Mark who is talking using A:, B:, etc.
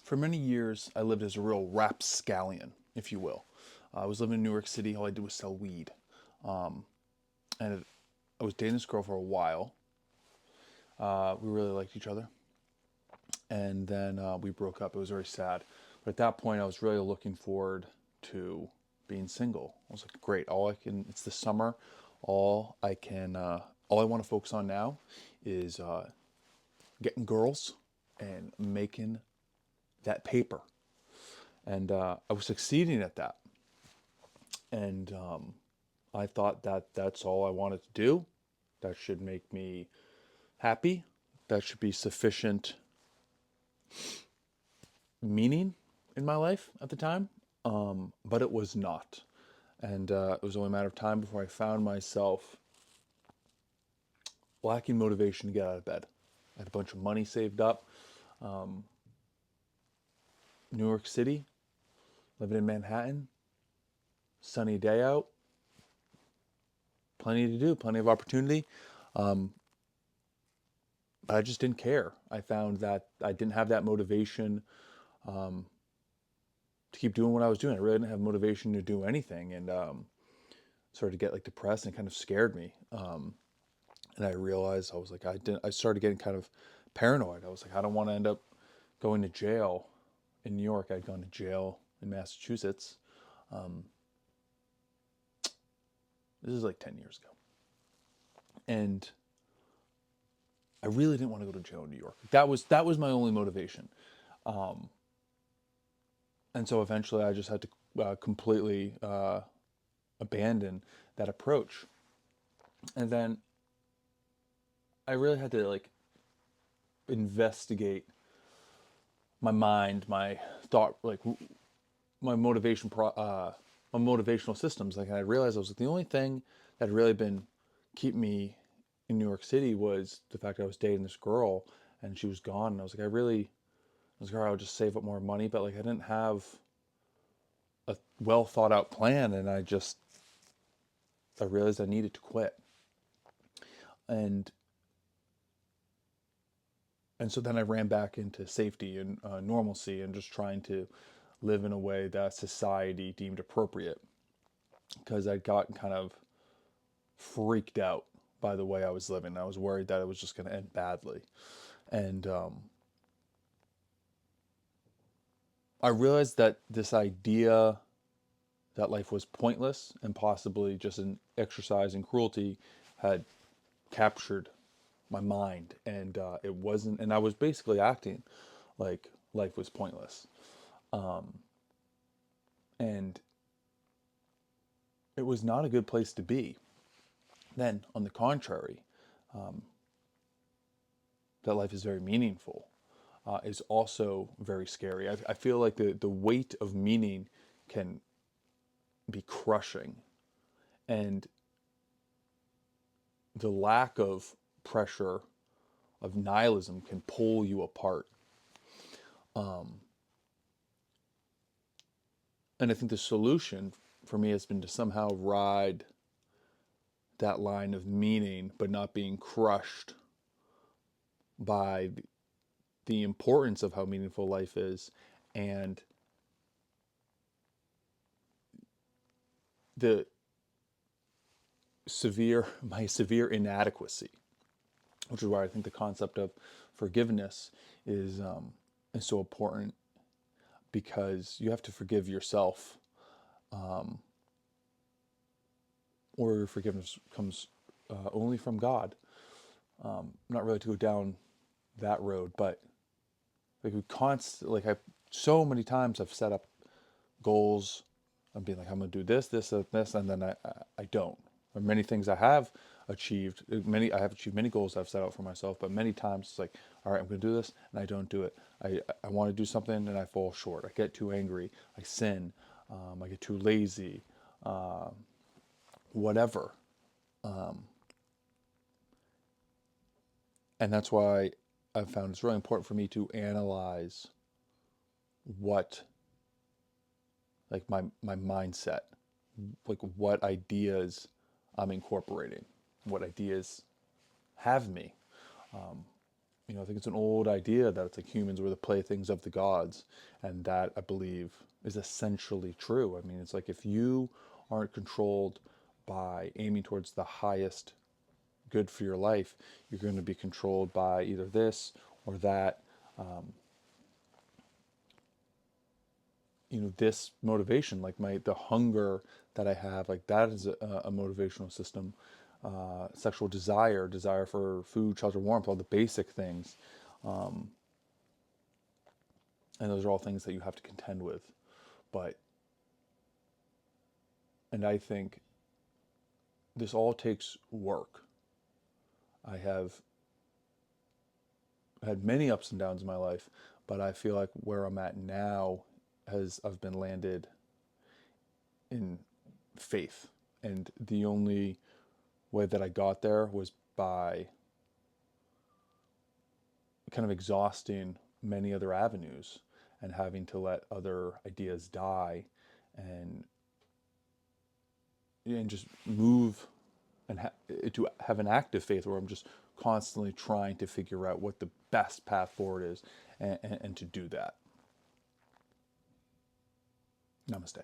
A: For many years, I lived as a real rapscallion, if you will. I was living in New York City. All I did was sell weed. Um, and I was dating this girl for a while. We really liked each other. And then we broke up. It was very sad. But at that point, I was really looking forward to being single. I was like, great. It's the summer. All I want to focus on now is getting girls and making that paper. And I was succeeding at that. And I thought that that's all I wanted to do. That should make me happy. That should be sufficient meaning in my life at the time. But it was not. And it was only a matter of time before I found myself lacking motivation to get out of bed. I had a bunch of money saved up. Um, New York City, living in Manhattan, sunny day out, plenty to do, plenty of opportunity. Um, but I just didn't care. I found that I didn't have that motivation um, to keep doing what I was doing. I really didn't have motivation to do anything, and started to get like depressed and kind of scared me. And I realized I was like, I started getting kind of paranoid. I was like, I don't want to end up going to jail in New York. I'd gone to jail in Massachusetts. Um, this is like 10 years ago, and I really didn't want to go to jail in New York. That was my only motivation. Um, and so eventually, I just had to completely abandon that approach. And then I really had to like investigate my mind, my thought, like my my motivational systems. Like I realized I was like the only thing that had really been keeping me in New York City was the fact that I was dating this girl and she was gone. And I was like, I was like, I would just save up more money, but like I didn't have a well thought out plan, and I realized I needed to quit. And so then I ran back into safety and normalcy and just trying to live in a way that society deemed appropriate, because I'd gotten kind of freaked out by the way I was living. I was worried that it was just going to end badly. And I realized that this idea that life was pointless and possibly just an exercise in cruelty had captured my mind, and it wasn't. And I was basically acting like life was pointless. And it was not a good place to be. Then, on the contrary, that life is very meaningful is also very scary. I feel like the weight of meaning can be crushing, and the lack of pressure of nihilism can pull you apart. And I think the solution for me has been to somehow ride that line of meaning, but not being crushed by the importance of how meaningful life is, and the my severe inadequacy, which is why I think the concept of forgiveness is so important, because you have to forgive yourself, or your forgiveness comes only from God. Not really to go down that road, but like we constantly, like I so many times I've set up goals. I'm being like, I'm gonna do this, this, and this, and then I don't. Or many things I have achieved. I have achieved many goals I've set out for myself, but many times it's like, all right, I'm gonna do this, and I don't do it. I want to do something and I fall short. I get too angry. I sin. I get too lazy. Whatever. And that's why I've found it's really important for me to analyze what, like my mindset, like what ideas I'm incorporating, what ideas have me. I think it's an old idea that it's like humans were the playthings of the gods, and that I believe is essentially true. I mean, it's like if you aren't controlled by aiming towards the highest good for your life, you're going to be controlled by either this or that. Um, this motivation, like the hunger that I have, like that is a motivational system. Sexual desire for food, shelter, warmth, all the basic things. Um, and those are all things that you have to contend with. But, and I think this all takes work. I have had many ups and downs in my life, but I feel like where I'm at now I've been landed in faith. And the only way that I got there was by kind of exhausting many other avenues and having to let other ideas die and just move and to have an active faith where I'm just constantly trying to figure out what the best path forward is and to do that. Namaste.